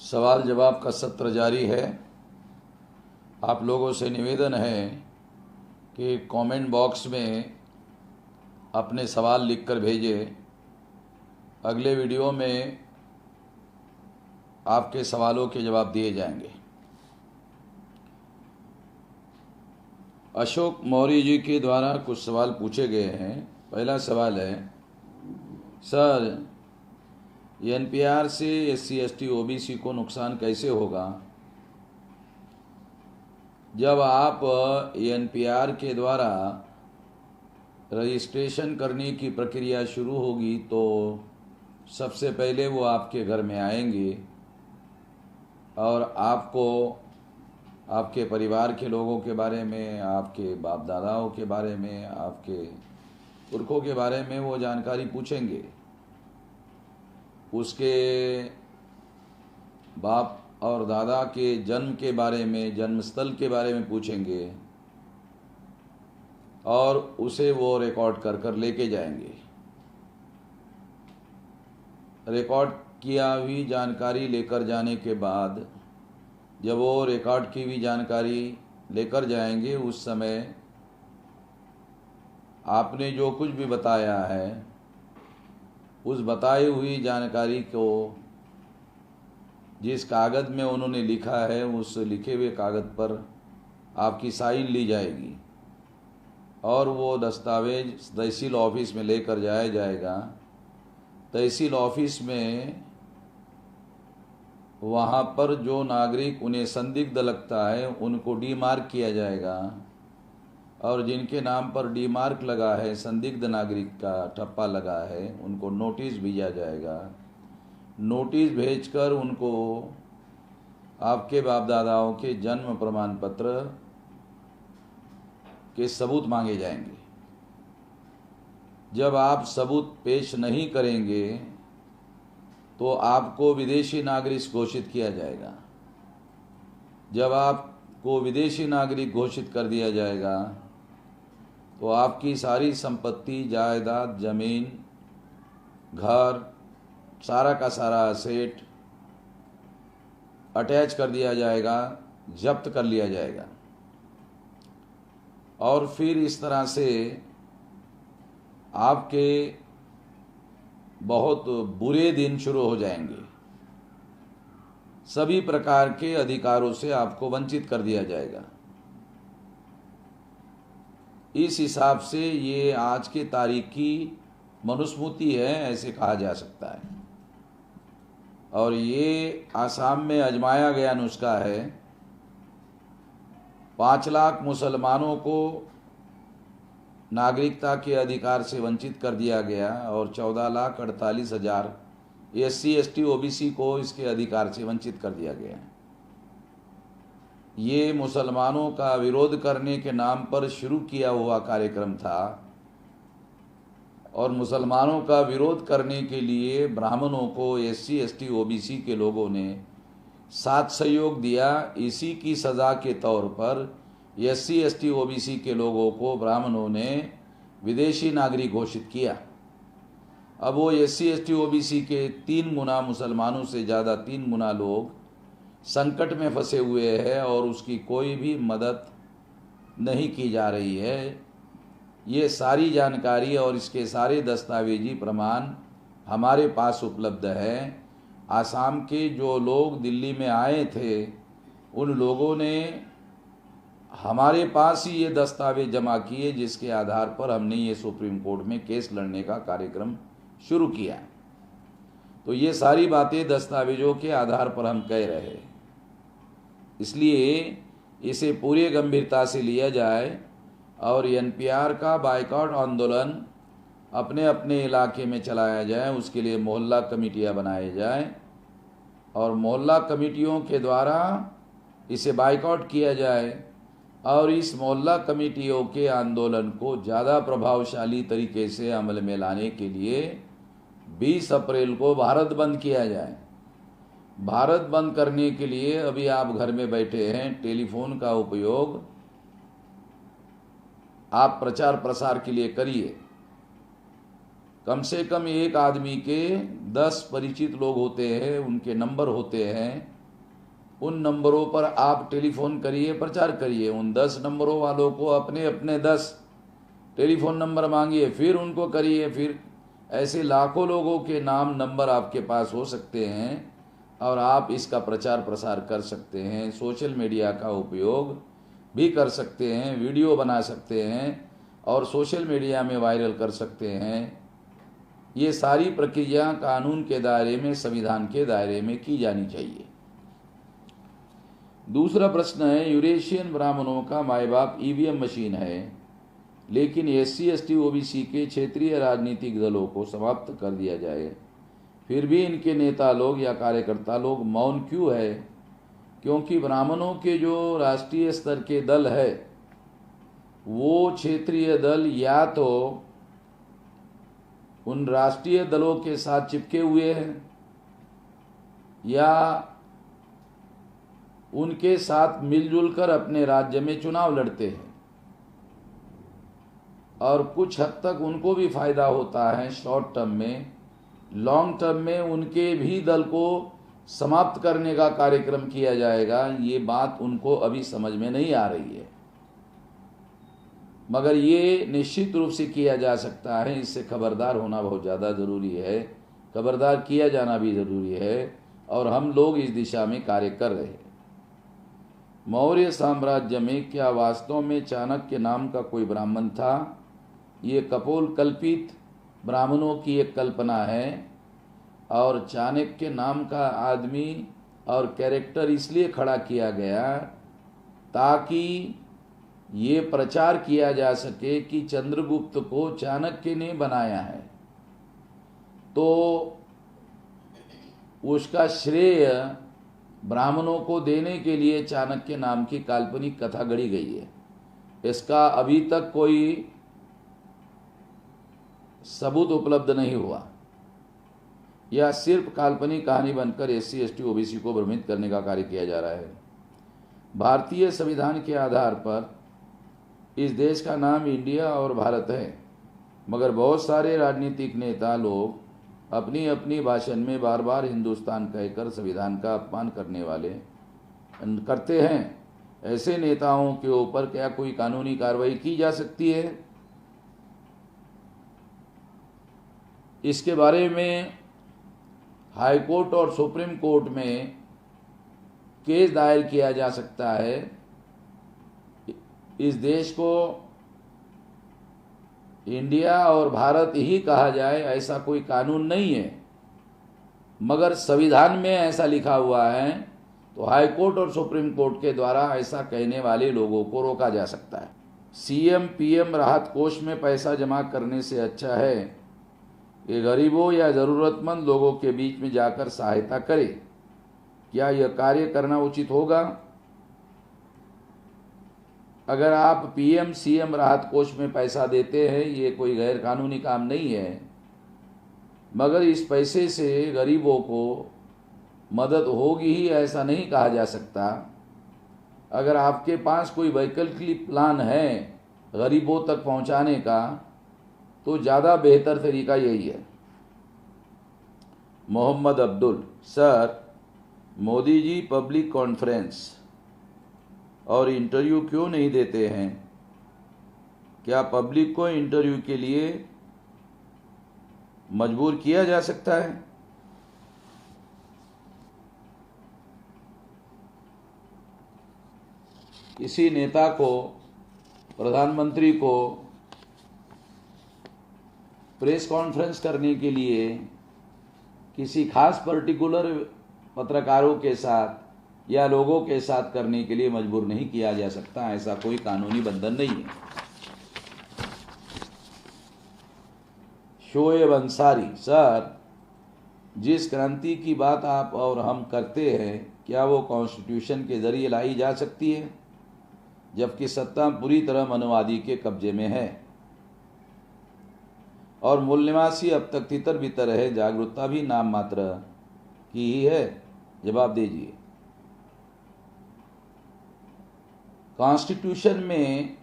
सवाल जवाब का सत्र जारी है। आप लोगों से निवेदन है कि कमेंट बॉक्स में अपने सवाल लिखकर भेजें। अगले वीडियो में आपके सवालों के जवाब दिए जाएंगे। अशोक मौर्य जी के द्वारा कुछ सवाल पूछे गए हैं। पहला सवाल है, सर एनपीआर से एससी एसटी ओबीसी को नुकसान कैसे होगा? जब आप एनपीआर के द्वारा रजिस्ट्रेशन करने की प्रक्रिया शुरू होगी तो सबसे पहले वो आपके घर में आएंगे और आपको आपके परिवार के लोगों के बारे में, आपके बाप दादाओं के बारे में, आपके पुरखों के बारे में वो जानकारी पूछेंगे। उसके बाप और दादा के जन्म के बारे में, जन्म स्थल के बारे में पूछेंगे और उसे वो रिकॉर्ड कर कर लेके जाएंगे। रिकॉर्ड किया हुई जानकारी लेकर जाने के बाद जब वो रिकॉर्ड की हुई जानकारी लेकर जाएंगे, उस समय आपने जो कुछ भी बताया है उस बताई हुई जानकारी को जिस कागज़ में उन्होंने लिखा है उस लिखे हुए कागज़ पर आपकी साइन ली जाएगी और वो दस्तावेज तहसील ऑफिस में लेकर जाया जाएगा। तहसील ऑफिस में वहाँ पर जो नागरिक उन्हें संदिग्ध लगता है उनको डी मार्क किया जाएगा और जिनके नाम पर डी मार्क लगा है, संदिग्ध नागरिक का ठप्पा लगा है, उनको नोटिस भेजा जाएगा। नोटिस भेजकर उनको आपके बाप दादाओं के जन्म प्रमाण पत्र के सबूत मांगे जाएंगे। जब आप सबूत पेश नहीं करेंगे तो आपको विदेशी नागरिक घोषित किया जाएगा। जब आपको विदेशी नागरिक घोषित कर दिया जाएगा तो आपकी सारी संपत्ति, जायदाद, ज़मीन, घर, सारा का सारा असेट अटैच कर दिया जाएगा, जब्त कर लिया जाएगा और फिर इस तरह से आपके बहुत बुरे दिन शुरू हो जाएंगे। सभी प्रकार के अधिकारों से आपको वंचित कर दिया जाएगा। इस हिसाब से ये आज के तारीख की मनुस्मृति है, ऐसे कहा जा सकता है। और ये आसाम में आजमाया गया नुस्खा है। 5 लाख मुसलमानों को नागरिकता के अधिकार से वंचित कर दिया गया और 14,48,000 एससी एसटी ओबीसी को इसके अधिकार से वंचित कर दिया गया। ये मुसलमानों का विरोध करने के नाम पर शुरू किया हुआ कार्यक्रम था और मुसलमानों का विरोध करने के लिए ब्राह्मणों को, एससी एसटी ओबीसी के लोगों ने साथ सहयोग दिया। इसी की सज़ा के तौर पर एससी एसटी ओबीसी के लोगों को ब्राह्मणों ने विदेशी नागरिक घोषित किया। अब वो एससी एसटी ओबीसी के 3 गुना, मुसलमानों से ज़्यादा 3 गुना लोग संकट में फंसे हुए हैं और उसकी कोई भी मदद नहीं की जा रही है। ये सारी जानकारी और इसके सारे दस्तावेजी प्रमाण हमारे पास उपलब्ध है। आसाम के जो लोग दिल्ली में आए थे उन लोगों ने हमारे पास ही ये दस्तावेज जमा किए, जिसके आधार पर हमने ये सुप्रीम कोर्ट में केस लड़ने का कार्यक्रम शुरू किया। तो ये सारी बातें दस्तावेजों के आधार पर हम कह रहे हैं, इसलिए इसे पूरी गंभीरता से लिया जाए और एनपीआर का बायकॉट आंदोलन अपने अपने इलाके में चलाया जाए। उसके लिए मोहल्ला कमेटियां बनाए जाए और मोहल्ला कमेटियों के द्वारा इसे बायकॉट किया जाए और इस मोहल्ला कमेटियों के आंदोलन को ज़्यादा प्रभावशाली तरीके से अमल में लाने के लिए 20 अप्रैल को भारत बंद किया जाए। भारत बंद करने के लिए अभी आप घर में बैठे हैं, टेलीफोन का उपयोग आप प्रचार प्रसार के लिए करिए। कम से कम एक आदमी के 10 परिचित लोग होते हैं, उनके नंबर होते हैं, उन नंबरों पर आप टेलीफोन करिए, प्रचार करिए। उन 10 नंबरों वालों को अपने अपने 10 टेलीफोन नंबर मांगिए, फिर उनको करिए। फिर ऐसे लाखों लोगों के नाम नंबर आपके पास हो सकते हैं और आप इसका प्रचार प्रसार कर सकते हैं। सोशल मीडिया का उपयोग भी कर सकते हैं, वीडियो बना सकते हैं और सोशल मीडिया में वायरल कर सकते हैं। ये सारी प्रक्रिया कानून के दायरे में, संविधान के दायरे में की जानी चाहिए। दूसरा प्रश्न है, यूरेशियन ब्राह्मणों का माई बाप ईवीएम मशीन है, लेकिन SC ST OBC के क्षेत्रीय राजनीतिक दलों को समाप्त कर दिया जाए, फिर भी इनके नेता लोग या कार्यकर्ता लोग मौन क्यों है? क्योंकि ब्राह्मणों के जो राष्ट्रीय स्तर के दल है वो क्षेत्रीय दल या तो उन राष्ट्रीय दलों के साथ चिपके हुए हैं या उनके साथ मिलजुल कर अपने राज्य में चुनाव लड़ते हैं, और कुछ हद तक उनको भी फायदा होता है शॉर्ट टर्म में। लॉन्ग टर्म में उनके भी दल को समाप्त करने का कार्यक्रम किया जाएगा। ये बात उनको अभी समझ में नहीं आ रही है, मगर ये निश्चित रूप से किया जा सकता है। इससे खबरदार होना बहुत ज़्यादा ज़रूरी है, खबरदार किया जाना भी ज़रूरी है, और हम लोग इस दिशा में कार्य कर रहे हैं। मौर्य साम्राज्य में क्या वास्तव में चाणक्य नाम का कोई ब्राह्मण था? ये कपोल कल्पित ब्राह्मणों की एक कल्पना है, और चाणक्य नाम का आदमी और कैरेक्टर इसलिए खड़ा किया गया ताकि ये प्रचार किया जा सके कि चंद्रगुप्त को चाणक्य ने बनाया है, तो उसका श्रेय ब्राह्मणों को देने के लिए चाणक्य नाम की काल्पनिक कथा गढ़ी गई है। इसका अभी तक कोई सबूत उपलब्ध नहीं हुआ। यह सिर्फ काल्पनिक कहानी बनकर SC ST OBC को भ्रमित करने का कार्य किया जा रहा है। भारतीय संविधान के आधार पर इस देश का नाम इंडिया और भारत है, मगर बहुत सारे राजनीतिक नेता लोग अपनी अपनी भाषण में बार बार हिंदुस्तान कहकर संविधान का अपमान करते हैं। ऐसे नेताओं के ऊपर क्या कोई कानूनी कार्रवाई की जा सकती है? इसके बारे में हाई कोर्ट और सुप्रीम कोर्ट में केस दायर किया जा सकता है। इस देश को इंडिया और भारत ही कहा जाए ऐसा कोई कानून नहीं है, मगर संविधान में ऐसा लिखा हुआ है, तो हाई कोर्ट और सुप्रीम कोर्ट के द्वारा ऐसा कहने वाले लोगों को रोका जा सकता है। CM PM राहत कोष में पैसा जमा करने से अच्छा है कि गरीबों या ज़रूरतमंद लोगों के बीच में जाकर सहायता करे। क्या यह कार्य करना उचित होगा? अगर आप PM CM राहत कोष में पैसा देते हैं, ये कोई गैर कानूनी काम नहीं है, मगर इस पैसे से गरीबों को मदद होगी ही ऐसा नहीं कहा जा सकता। अगर आपके पास कोई वैकल्पिक प्लान है गरीबों तक पहुंचाने का, तो ज़्यादा बेहतर तरीका यही है। Mohammad Abdul, sir Modi ji public conference और इंटरव्यू क्यों नहीं देते हैं? क्या पब्लिक को इंटरव्यू के लिए मजबूर किया जा सकता है? किसी नेता को, प्रधानमंत्री को प्रेस कॉन्फ्रेंस करने के लिए किसी खास पर्टिकुलर पत्रकारों के साथ या लोगों के साथ करने के लिए मजबूर नहीं किया जा सकता। ऐसा कोई कानूनी बंधन नहीं है। शोएब अंसारी, सर जिस क्रांति की बात आप और हम करते हैं, क्या वो कॉन्स्टिट्यूशन के जरिए लाई जा सकती है, जबकि सत्ता पूरी तरह मनोवादी के कब्जे में है और मूल निवासी अब तक तितर बितर है, जागरूकता भी नाम मात्र की ही है? जवाब दीजिए। कॉन्स्टिट्यूशन में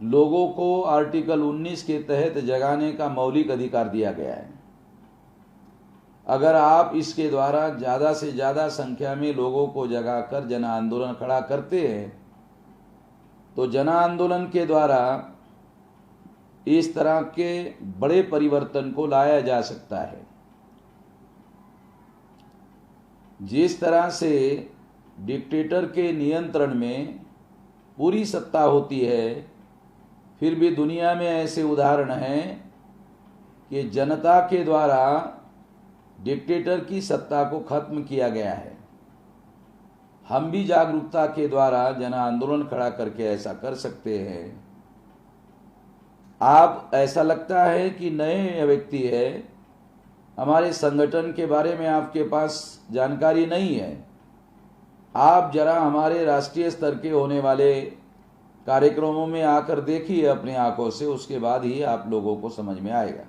लोगों को आर्टिकल 19 के तहत जगाने का मौलिक अधिकार दिया गया है। अगर आप इसके द्वारा ज़्यादा से ज़्यादा संख्या में लोगों को जगाकर जन आंदोलन खड़ा करते हैं तो जन आंदोलन के द्वारा इस तरह के बड़े परिवर्तन को लाया जा सकता है। जिस तरह से डिक्टेटर के नियंत्रण में पूरी सत्ता होती है, फिर भी दुनिया में ऐसे उदाहरण हैं कि जनता के द्वारा डिक्टेटर की सत्ता को खत्म किया गया है। हम भी जागरूकता के द्वारा जन आंदोलन खड़ा करके ऐसा कर सकते हैं। आप ऐसा लगता है कि नए व्यक्ति है, हमारे संगठन के बारे में आपके पास जानकारी नहीं है, आप जरा हमारे राष्ट्रीय स्तर के होने वाले कार्यक्रमों में आकर देखिए अपनी आंखों से, उसके बाद ही आप लोगों को समझ में आएगा।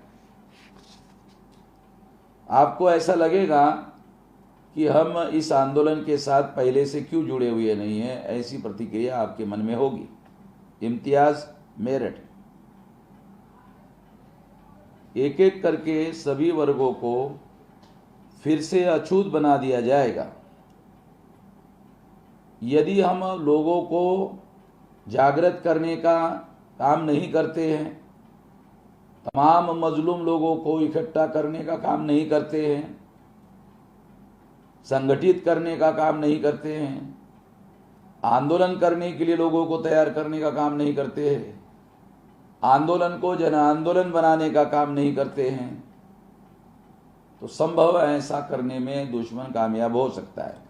आपको ऐसा लगेगा कि हम इस आंदोलन के साथ पहले से क्यों जुड़े हुए नहीं हैं, ऐसी प्रतिक्रिया आपके मन में होगी। इम्तियाज मेरठ। एक एक करके सभी वर्गों को फिर से अछूत बना दिया जाएगा। यदि हम लोगों को जागृत करने का काम नहीं करते हैं, तमाम मजलूम लोगों को इकट्ठा करने का काम नहीं करते हैं, संगठित करने का काम नहीं करते हैं, आंदोलन करने के लिए लोगों को तैयार करने का काम नहीं करते हैं, आंदोलन को जन आंदोलन बनाने का काम नहीं करते हैं, तो संभव है ऐसा करने में दुश्मन कामयाब हो सकता है।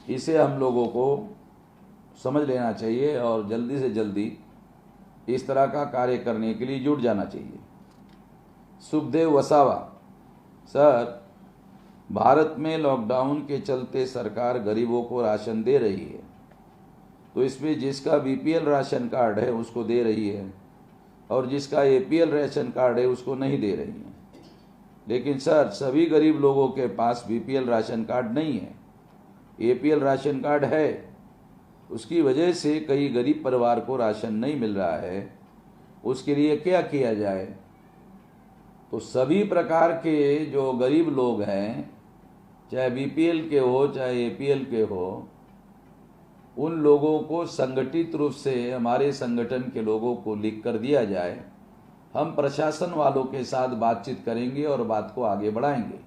इसे हम लोगों को समझ लेना चाहिए और जल्दी से जल्दी इस तरह का कार्य करने के लिए जुट जाना चाहिए। सुखदेव वसावा। सर, भारत में लॉकडाउन के चलते सरकार गरीबों को राशन दे रही है, तो इसमें जिसका बीपीएल राशन कार्ड है उसको दे रही है और जिसका एपीएल राशन कार्ड है उसको नहीं दे रही है। लेकिन सर, सभी गरीब लोगों के पास बीपीएल राशन कार्ड नहीं है, एपीएल राशन कार्ड है। उसकी वजह से कई गरीब परिवार को राशन नहीं मिल रहा है। उसके लिए क्या किया जाए? तो सभी प्रकार के जो गरीब लोग हैं, चाहे बीपीएल के हो चाहे एपीएल के हो, उन लोगों को संगठित रूप से हमारे संगठन के लोगों को लिख कर दिया जाए। हम प्रशासन वालों के साथ बातचीत करेंगे और बात को आगे बढ़ाएंगे।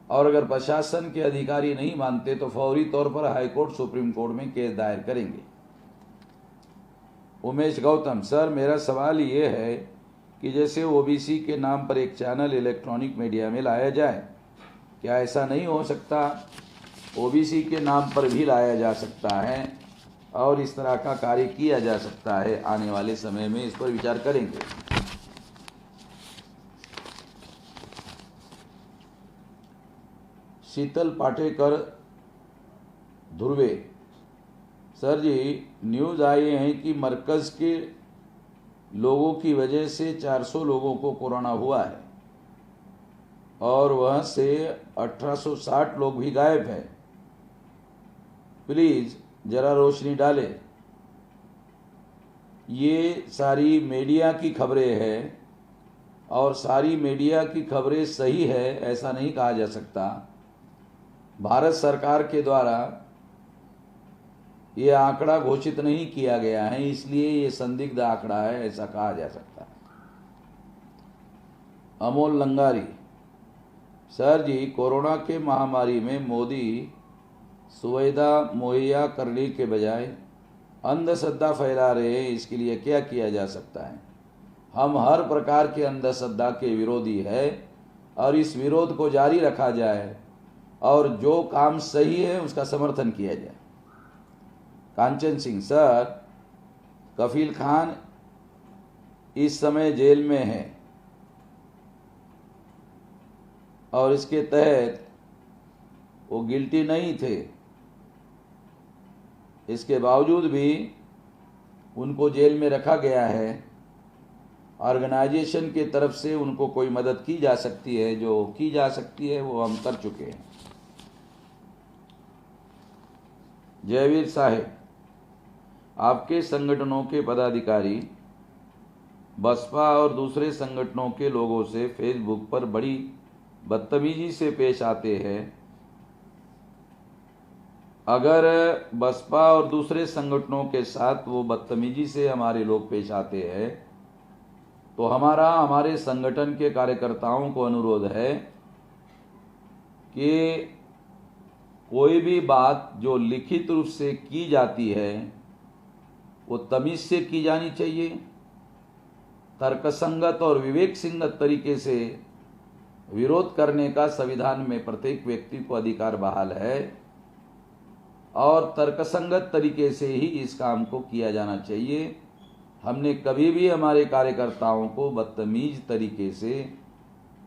और अगर प्रशासन के अधिकारी नहीं मानते तो फौरी तौर पर हाई कोर्ट, सुप्रीम कोर्ट में केस दायर करेंगे। उमेश गौतम। सर, मेरा सवाल ये है कि जैसे ओबीसी के नाम पर एक चैनल इलेक्ट्रॉनिक मीडिया में लाया जाए, क्या ऐसा नहीं हो सकता ओबीसी के नाम पर भी लाया जा सकता है और इस तरह का कार्य किया जा सकता है? आने वाले समय में इस पर विचार करेंगे। शीतल पाटेकर ध्रुवे। सर जी, न्यूज़ आई है कि मरकज़ के लोगों की वजह से 400 लोगों को कोरोना हुआ है और वह से 1860 लोग भी गायब हैं। प्लीज़ ज़रा रोशनी डालें। ये सारी मीडिया की खबरें हैं और सारी मीडिया की खबरें सही है ऐसा नहीं कहा जा सकता। भारत सरकार के द्वारा ये आंकड़ा घोषित नहीं किया गया है, इसलिए ये संदिग्ध आंकड़ा है ऐसा कहा जा सकता है। अमोल लंगारी। सर जी, कोरोना के महामारी में मोदी सुविधा मुहैया करने के बजाय अंधश्रद्धा फैला रहे हैं, इसके लिए क्या किया जा सकता है? हम हर प्रकार के अंधश्रद्धा के विरोधी है और इस विरोध को जारी रखा जाए और जो काम सही है उसका समर्थन किया जाए। कांचन सिंह। सर, कफील खान इस समय जेल में है और इसके तहत वो गिल्टी नहीं थे, इसके बावजूद भी उनको जेल में रखा गया है। ऑर्गेनाइजेशन के तरफ से उनको कोई मदद की जा सकती है, जो की जा सकती है वो हम कर चुके हैं। जयवीर साहेब। आपके संगठनों के पदाधिकारी बसपा और दूसरे संगठनों के लोगों से फेसबुक पर बड़ी बदतमीजी से पेश आते हैं। अगर बसपा और दूसरे संगठनों के साथ वो बदतमीजी से हमारे लोग पेश आते हैं तो हमारे संगठन के कार्यकर्ताओं को अनुरोध है कि कोई भी बात जो लिखित रूप से की जाती है वो तमीज से की जानी चाहिए, तर्कसंगत और विवेक संगत तरीके से विरोध करने का संविधान में प्रत्येक व्यक्ति को अधिकार बहाल है और तर्कसंगत तरीके से ही इस काम को किया जाना चाहिए। हमने कभी भी हमारे कार्यकर्ताओं को बदतमीज तरीके से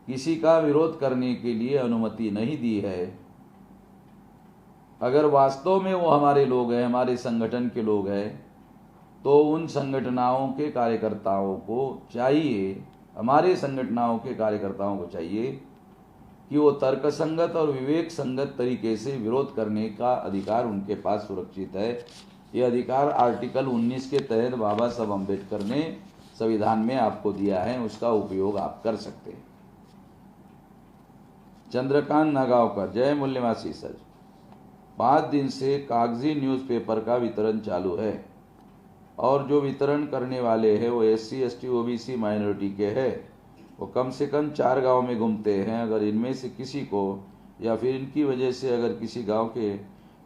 किसी का विरोध करने के लिए अनुमति नहीं दी है। अगर वास्तव में वो हमारे लोग हैं, हमारे संगठन के लोग हैं, तो उन संगठनों के कार्यकर्ताओं को चाहिए, हमारे संगठनों के कार्यकर्ताओं को चाहिए कि वो तर्कसंगत और विवेक संगत तरीके से विरोध करने का अधिकार उनके पास सुरक्षित है। ये अधिकार आर्टिकल 19 के तहत बाबा साहब अम्बेडकर ने संविधान में आपको दिया है, उसका उपयोग आप कर सकते हैं। चंद्रकांत नागांवकर, जय मूल्यवासी सर, 5 दिन से कागजी न्यूज़पेपर का वितरण चालू है और जो वितरण करने वाले हैं वो SC ST OBC माइनॉरिटी के हैं। वो कम से कम 4 गांव में घूमते हैं। अगर इनमें से किसी को या फिर इनकी वजह से अगर किसी गांव के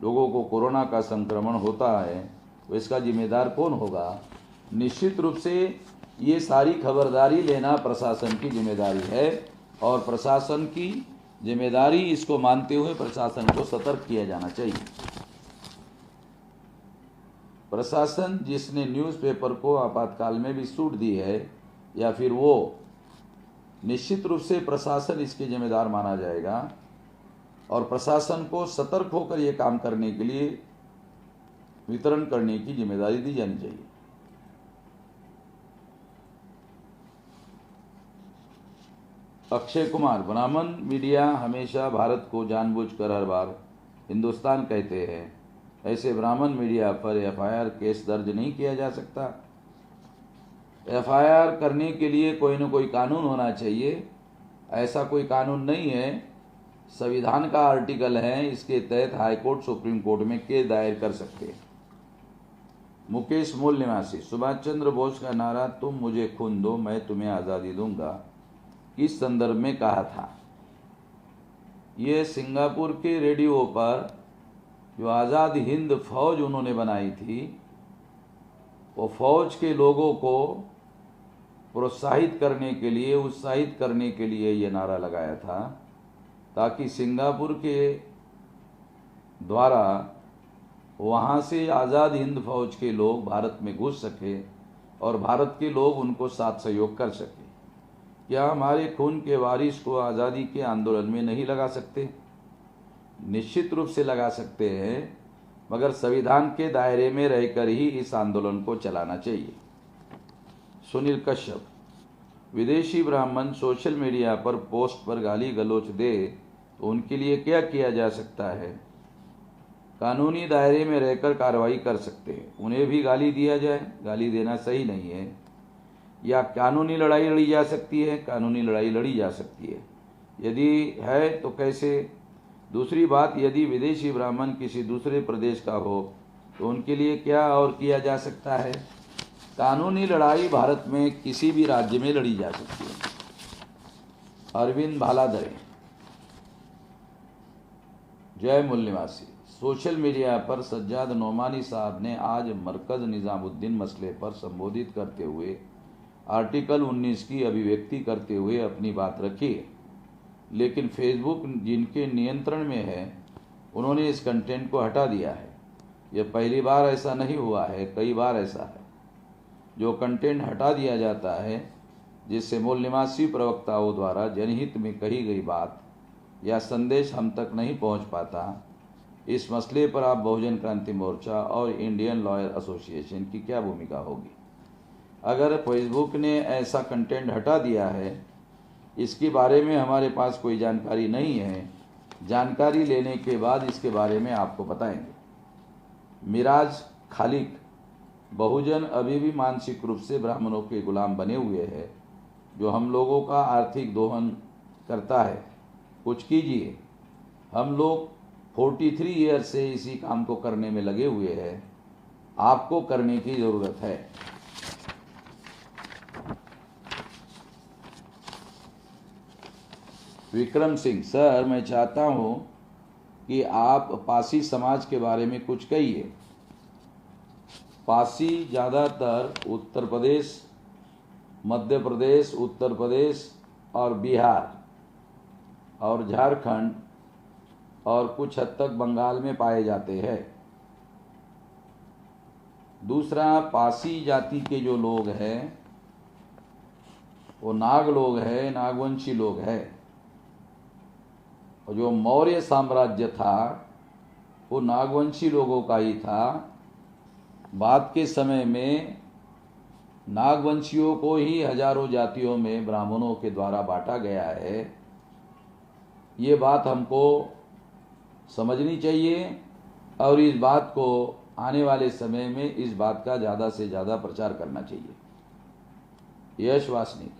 लोगों को कोरोना का संक्रमण होता है तो इसका जिम्मेदार कौन होगा? निश्चित रूप से ये सारी खबरदारी लेना प्रशासन की जिम्मेदारी है और प्रशासन की जिम्मेदारी इसको मानते हुए प्रशासन को सतर्क किया जाना चाहिए। प्रशासन जिसने न्यूज़पेपर को आपातकाल में भी छूट दी है या फिर वो निश्चित रूप से प्रशासन इसके जिम्मेदार माना जाएगा और प्रशासन को सतर्क होकर ये काम करने के लिए वितरण करने की जिम्मेदारी दी जानी चाहिए। अक्षय कुमार, ब्राह्मण मीडिया हमेशा भारत को जानबूझकर हर बार हिंदुस्तान कहते हैं, ऐसे ब्राह्मण मीडिया पर FIR केस दर्ज नहीं किया जा सकता। FIR करने के लिए कोई न कोई कानून होना चाहिए, ऐसा कोई कानून नहीं है। संविधान का आर्टिकल है, इसके तहत हाई कोर्ट सुप्रीम कोर्ट में केस दायर कर सकते हैं। मुकेश मूल निवासी, सुभाष चंद्र बोस का नारा तुम मुझे खून दो मैं तुम्हें आज़ादी दूंगा किस संदर्भ में कहा था? ये सिंगापुर के रेडियो पर जो आज़ाद हिंद फौज उन्होंने बनाई थी, वो फौज के लोगों को प्रोत्साहित करने के लिए, उत्साहित करने के लिए ये नारा लगाया था ताकि सिंगापुर के द्वारा वहाँ से आज़ाद हिंद फौज के लोग भारत में घुस सके और भारत के लोग उनको साथ सहयोग कर सके। क्या हमारे खून के वारिस को आज़ादी के आंदोलन में नहीं लगा सकते? निश्चित रूप से लगा सकते हैं, मगर संविधान के दायरे में रहकर ही इस आंदोलन को चलाना चाहिए। सुनील कश्यप, विदेशी ब्राह्मण सोशल मीडिया पर पोस्ट पर गाली गलौज दे तो उनके लिए क्या किया जा सकता है? कानूनी दायरे में रहकर कार्रवाई कर सकते हैं। उन्हें भी गाली दिया जाए, गाली देना सही नहीं है। या कानूनी लड़ाई लड़ी जा सकती है, कानूनी लड़ाई लड़ी जा सकती है, यदि है तो कैसे? दूसरी बात, यदि विदेशी ब्राह्मण किसी दूसरे प्रदेश का हो तो उनके लिए क्या और किया जा सकता है? कानूनी लड़ाई भारत में किसी भी राज्य में लड़ी जा सकती है। अरविंद भालाधरे, जय मूल निवासी, सोशल मीडिया पर सज्जाद नोमानी साहब ने आज मरकज़ निज़ामुद्दीन मसले पर संबोधित करते हुए आर्टिकल 19 की अभिव्यक्ति करते हुए अपनी बात रखी है, लेकिन फेसबुक जिनके नियंत्रण में है उन्होंने इस कंटेंट को हटा दिया है। यह पहली बार ऐसा नहीं हुआ है, कई बार ऐसा है। जो कंटेंट हटा दिया जाता है जिससे मूल निवासी प्रवक्ताओं द्वारा जनहित में कही गई बात या संदेश हम तक नहीं पहुंच पाता, इस मसले पर आप बहुजन क्रांति मोर्चा और इंडियन लॉयर एसोसिएशन की क्या भूमिका होगी? अगर फेसबुक ने ऐसा कंटेंट हटा दिया है, इसके बारे में हमारे पास कोई जानकारी नहीं है। जानकारी लेने के बाद इसके बारे में आपको बताएंगे। मिराज खालिक, बहुजन अभी भी मानसिक रूप से ब्राह्मणों के गुलाम बने हुए हैं, जो हम लोगों का आर्थिक दोहन करता है। कुछ कीजिए। हम लोग 43 ईयर से इसी काम को करने में लगे हुए हैं। आपको करने की ज़रूरत है। विक्रम सिंह, सर मैं चाहता हूं कि आप पासी समाज के बारे में कुछ कहिए। पासी ज़्यादातर उत्तर प्रदेश, मध्य प्रदेश, उत्तर प्रदेश और बिहार और झारखंड और कुछ हद तक बंगाल में पाए जाते हैं। दूसरा, पासी जाति के जो लोग हैं वो नाग लोग हैं, नागवंशी लोग हैं। और जो मौर्य साम्राज्य था वो नागवंशी लोगों का ही था। बाद के समय में नागवंशियों को ही हजारों जातियों में ब्राह्मणों के द्वारा बांटा गया है। ये बात हमको समझनी चाहिए और इस बात को आने वाले समय में इस बात का ज़्यादा से ज़्यादा प्रचार करना चाहिए। यश वासनिक,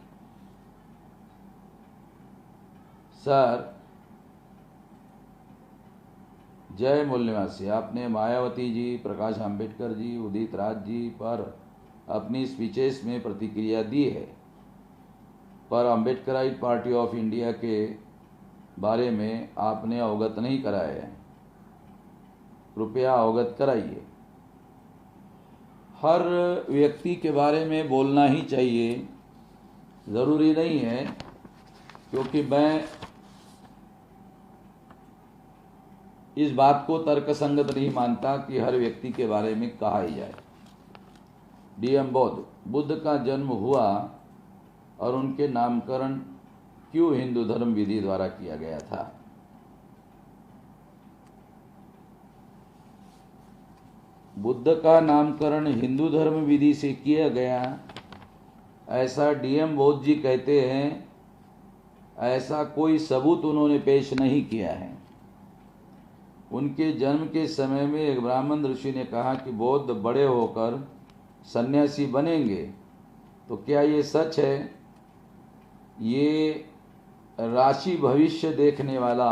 सर जय मूल्यवासी, आपने मायावती जी, प्रकाश आंबेडकर जी, उदित राज जी पर अपनी स्पीचेस में प्रतिक्रिया दी है, पर अम्बेडकराइट पार्टी ऑफ इंडिया के बारे में आपने अवगत नहीं कराया है। कृपया अवगत कराइए। हर व्यक्ति के बारे में बोलना ही चाहिए, ज़रूरी नहीं है, क्योंकि मैं इस बात को तर्कसंगत नहीं मानता कि हर व्यक्ति के बारे में कहा ही जाए। डीएम बौद्ध, बुद्ध का जन्म हुआ और उनके नामकरण क्यों हिंदू धर्म विधि द्वारा किया गया था? बुद्ध का नामकरण हिंदू धर्म विधि से किया गया ऐसा डीएम बौद्ध जी कहते हैं। ऐसा कोई सबूत उन्होंने पेश नहीं किया है। उनके जन्म के समय में एक ब्राह्मण ऋषि ने कहा कि बौद्ध बड़े होकर सन्यासी बनेंगे। तो क्या ये सच है? ये राशि भविष्य देखने वाला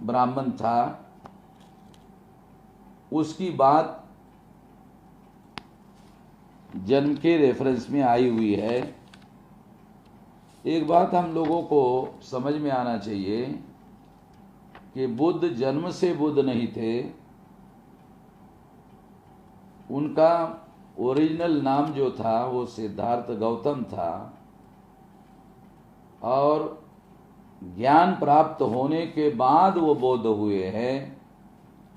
ब्राह्मण था। उसकी बात जन्म के रेफरेंस में आई हुई है। एक बात हम लोगों को समझ में आना चाहिए कि बुद्ध जन्म से बुद्ध नहीं थे। उनका ओरिजिनल नाम जो था वो सिद्धार्थ गौतम था और ज्ञान प्राप्त होने के बाद वो बौद्ध हुए हैं।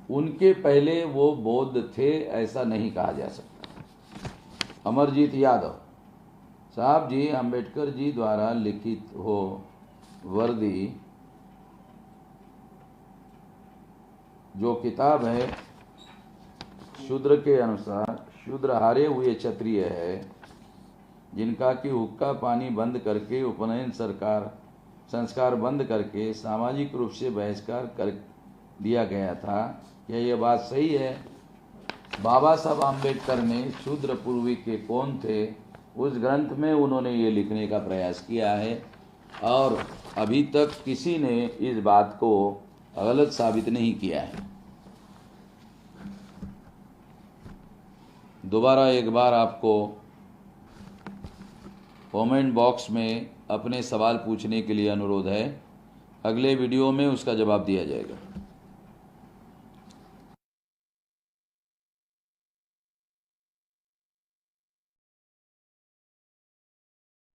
उनके पहले वो बौद्ध थे ऐसा नहीं कहा जा सकता। अमरजीत यादव साहब जी, अंबेडकर जी द्वारा लिखित हो वर्दी जो किताब है, शूद्र के अनुसार शूद्र हारे हुए क्षत्रिय है, जिनका कि हुक्का पानी बंद करके, उपनयन संस्कार बंद करके सामाजिक रूप से बहिष्कार कर दिया गया था। क्या ये बात सही है? बाबा साहब आम्बेडकर ने शूद्र पूर्वी के कौन थे उस ग्रंथ में उन्होंने ये लिखने का प्रयास किया है और अभी तक किसी ने इस बात को गलत साबित नहीं किया है। दोबारा एक बार आपको कमेंट बॉक्स में अपने सवाल पूछने के लिए अनुरोध है। अगले वीडियो में उसका जवाब दिया जाएगा।